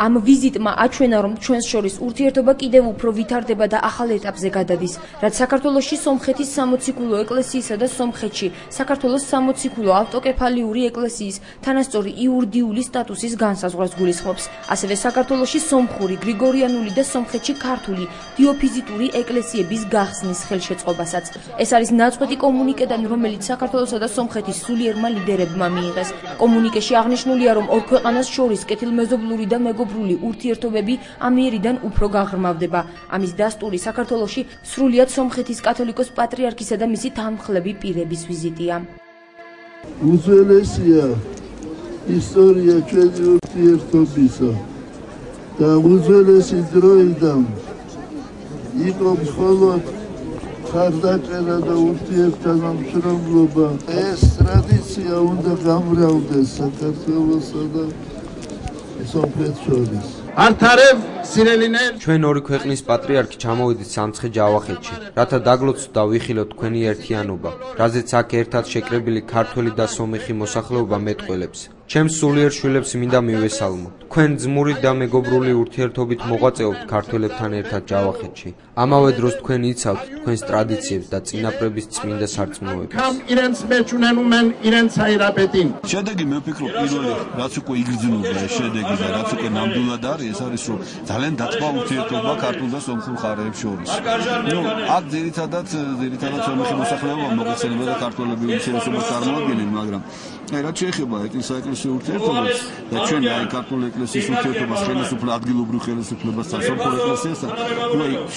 Ამ ვიზიტმა აჩვენა, რომ ჩვენს შორის ურთიერთობა კიდევ უფრო ვითარდება და ახალ ეტაპზე გადადის, რაც საქართველოში სომხეთის სამოციქულო ეკლესიისა და სომხეთში საქართველოს სამოციქულო ავტოკეფალიური ეკლესიის თანასწორი იურიდიული სტატუსის განსაზღვრას გულისხმობს. ასევე საქართველოში სომხური, გრიგორიანული და სომხეთში ქართული დიოფიზიტური ეკლესიების გახსნის ხელშეწყობასაც. ეს არის ნაწყვეტი კომუნიკედან, რომელიც საქართველოსა და სომხეთის სულიერმა ლიდერებმა მიიღეს. კომუნიკეში აღნიშნულია, რომ ორ ქვეყანას შორის კეთილმეზობლური და მეგობრული ურთიერთობები ამიერიდან უფრო გაღრმავდება. ამის დასტური საქართველოში სრულიად სომხეთის კათოლიკოს პატრიარქისა და მისი თანმხლები პირების ვიზიტია. უძველესია ისტორია ჩვენი ურთიერთობისა და უძველესი დროიდან იყო მხოლოდ ხარდაჭერა და ურთიერთთანამშრომლობა. ეს ტრადიცია უნდა გამრავლდეს საქართველოსა და სომხეთს შორის. ჩვენ ორი ქვეყნის პატრიარქი ჩამოვიდით სამცხე-ჯავახეთში, რათა დაგლოცოთ და ვიხილოთ თქვენი ერთიანობა, რაზეც აქ ერთად შეკრებილი ქართველი და სომეხი მოსახლეობა მეტყველებს. ჩემს სულიერ შვილებს მინდა მივესალმო. თქვენ ძმური და მეგობრული ურთიერთობით მოღვაწეობთ ქართველებთან ერთად ჯავახეთში. ამავე დროს თქვენ იცავთ თქვენს ტრადიციებს და წინაპრების წმინდა სარწმუნოებს. შედეგი მე ვფიქრობ პირველი რაც უკვე იგრძნობა ეს შედეგი და რაც უკვე ნამდვილად არის ეს არის რომ ძალიან დათბა ურთიერთობა ქართულ და სომხურ მხარეებს შორის. აქ ძირითადად სომეხი მოსახლეობა მოგეხსენება და ქართველები უმცირესობას წარმოადგენენ, მაგრამ რაც შეეხება ეკლესია ურთიერთობას და ჩვენ აი ქართული ეკლესიის ურთიერთობას ხელისუფლება ადგილობრივ ხელისუფლებასთან სომხურ ეკლესიასთან,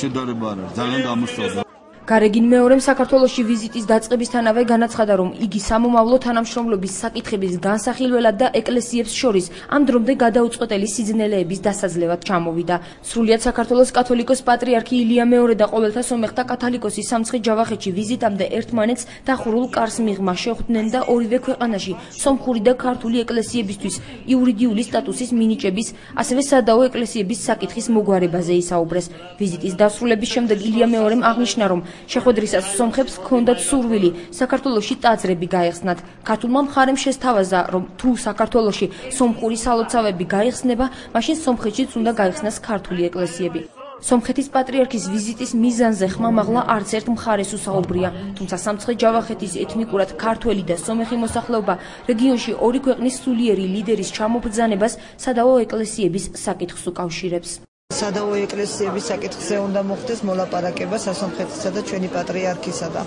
შედარება არ არის, ძალიან გამოსწორდა. გარეგინ მეორემ საქართველოში ვიზიტის დაწყებისთანავე განაცხადა, რომ იგი სამომავლო თანამშრომლობის საკითხების განსახილველად და ეკლესიებს შორის ამ დრომდე გადაუწყვეტელი სიძნელეების დასაძლევად ჩამოვიდა. სრულიად საქართველოს კათოლიკოს პატრიარქი ილია მეორე და ყოველთა სომეხთა კათოლიკოსი სამცხე-ჯავახეთში ვიზიტამდე ერთმანეთს დახურულ კარს მიღმა შეხვდნენ და ორივე ქვეყანაში სომხური და ქართული ეკლესიებისთვის იურიდიული სტატუსის მინიჭების, ასევე სადაო ეკლესიების საკითხის მოგვარებაზე ისაუბრეს. ვიზიტის დასრულების შემდეგ ილია მეორემ აღნიშნა, რომ შეხვედრისას სომხებს ჰქონდათ სურვილი საქართველოში ტაძრები გაეხსნათ. ქართულმა მხარემ შესთავაზა, რომ თუ საქართველოში სომხური სალოცავები გაიხსნება, მაშინ სომხეთშიც უნდა გაიხსნას ქართული ეკლესიები. სომხეთის პატრიარქის ვიზიტის მიზანზე ხმამაღლა არც ერთ მხარეს უსაუბრია, თუმცა სამცხე-ჯავახეთის ეთნიკურად ქართველი და სომეხი მოსახლეობა რეგიონში ორი ქვეყნის სულიერი ლიდერის ჩამობრძანებას სადაო ეკლესიების საკითხს უკავშირებს. სადაო ეკლესიების საკითხზე უნდა მოხდეს მოლაპარაკება სასომხეთისა და ჩვენი პატრიარქისა და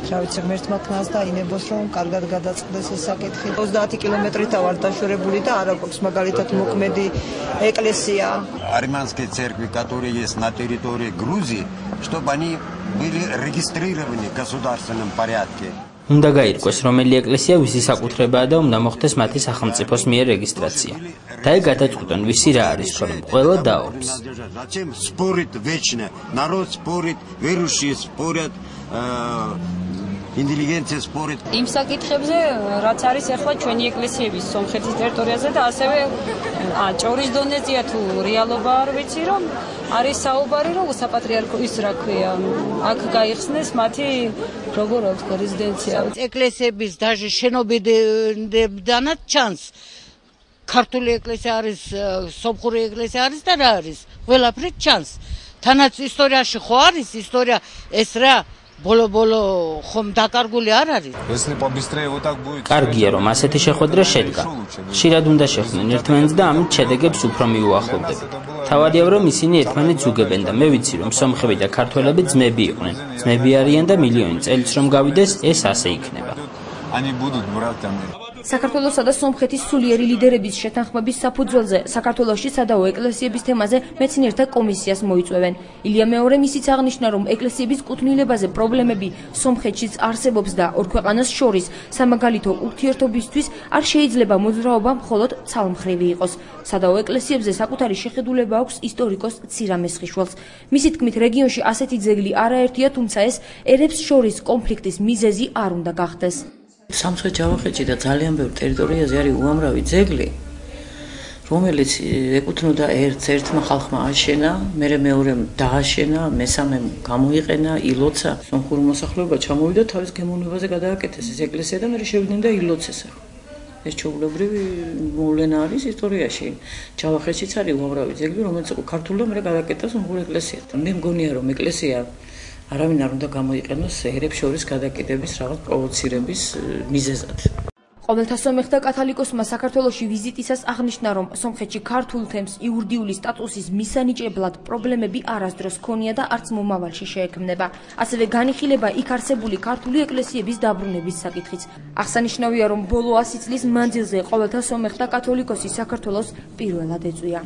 რა ვიცი ღმერთმა ქნას და ინებოს რომ კარგად გადაწყდეს ეს საკითხი. 30 კილომეტრით ვარ დაშორებული და არ აქვს მაგალითად მოქმედი ეკლესია. Армянской церкви, которые есть на территории Грузии, чтобы они были регистрированы в государственном порядке. უნდა გაირკვეს, რომელი ეკლესია ვისი საკუთრებაა და უნდა მოხდეს მათი სახელმწიფოს მიერ რეგისტრაცია. და ეგ გადაწყვეტონ ვისი რა არის, თორემ ყველა დაობს. Зачем спорит вечно? Народ спорит, верующие спорят, ინტელიგენცია სპორტ. იმ საკითხებზე, რაც არის ახლა ჩვენი ეკლესიების სომხეთის ტერიტორიაზე და ასევე ჭორის დონეზეა თუ რეალობა არ ვიცი რომ არის საუბარი რომ საპატრიარქო ის რა ქვია აქ გაიხსნეს მათი როგორ ვთქვა რეზიდენცია. ეკლესიების დაჟე შენობიდანაც ჩანს. ქართული ეკლესია არის, სომხური ეკლესია არის და რა არის? ყველაფრით ჩანს. თანაც ისტორიაში ხო არის ისტორია ეს რა ბოლო ხომ დაკარგული არ არის. კარგია რომ ასეთი შეხვედრა შედგა. ხშირად უნდა შეხვდნენ ერთმანეთს და ამით შედეგებს უფრო მიუახლოვდებით. თავადია რომ ისინი ერთმანეთს უგებენ და მე ვიცი რომ სომხები და ქართველები ძმები იყვნენ. ძმები არიან და მილიონი წელიც რომ გავიდეს ეს ასე იქნება. საქართველოსა და სომხეთის სულიერი ლიდერების შეთანხმების საფუძველზე საქართველოში სადაო ეკლესიების თემაზე მეცნიერთა კომისიას მოიწვევენ. ილია მეორე ისიც აღნიშნა, რომ ეკლესიების კუთვნილებაზე პრობლემები სომხეთშიც არსებობს და ორ ქვეყანას შორის სამაგალითო ურთიერთობისთვის არ შეიძლება მოძრაობა მხოლოდ ცალმხრივი იყოს. სადაო ეკლესიებზე საკუთარი შეხედულება აქვს ისტორიკოს ცირა მესხიშველს. მისი თქმით, რეგიონში ასეთი ძეგლი არაერთია, თუმცა ეს ერებს შორის კონფლიქტის მიზეზი არ უნდა გახდეს. სამცხე-ჯავახეთში და ძალიან ბევრ ტერიტორიაზე არის უამრავი ძეგლი, რომელიც ეკუთვნოდა ერთმა ხალხმა აშენა, მეორემ დააშენა, მესამემ გამოიყენა, ილოცა. სომხური მოსახლეობა ჩამოვიდა თავის გემოვნებაზე გადააკეთეს ეს ეკლესია და მე შევიდნენ და ილოცეს. ეს ჩვეულებრივი მოვლენა არის ისტორიაში. ჯავახეთშიც არის უამრავი ძეგლი, რომელიც იყო ქართულმა მე გადაკეთდა სომხურ ეკლესიად. მე მგონია რომ ეკლესია არავინ არ უნდა გამოიყენოს ერებს შორის გადაკეთების რაღაც პროვოცირების მიზეზად. ყოველთა სომეხთა კათოლიკოსმა საქართველოში ვიზიტისას აღნიშნა, რომ სომხეთში ქართულ თემს იურიდიული სტატუსის მისანიჭებლად პრობლემები არასდროს ჰქონია და არც მომავალში შეექმნება. ასევე განიხილება იქ არსებული ქართული ეკლესიების დაბრუნების საკითხიც. აღსანიშნავია, რომ ბოლო 100 წლის მანძილზე ყოველთა სომეხთა კათოლიკოსი საქართველოს პირველად ეწვია.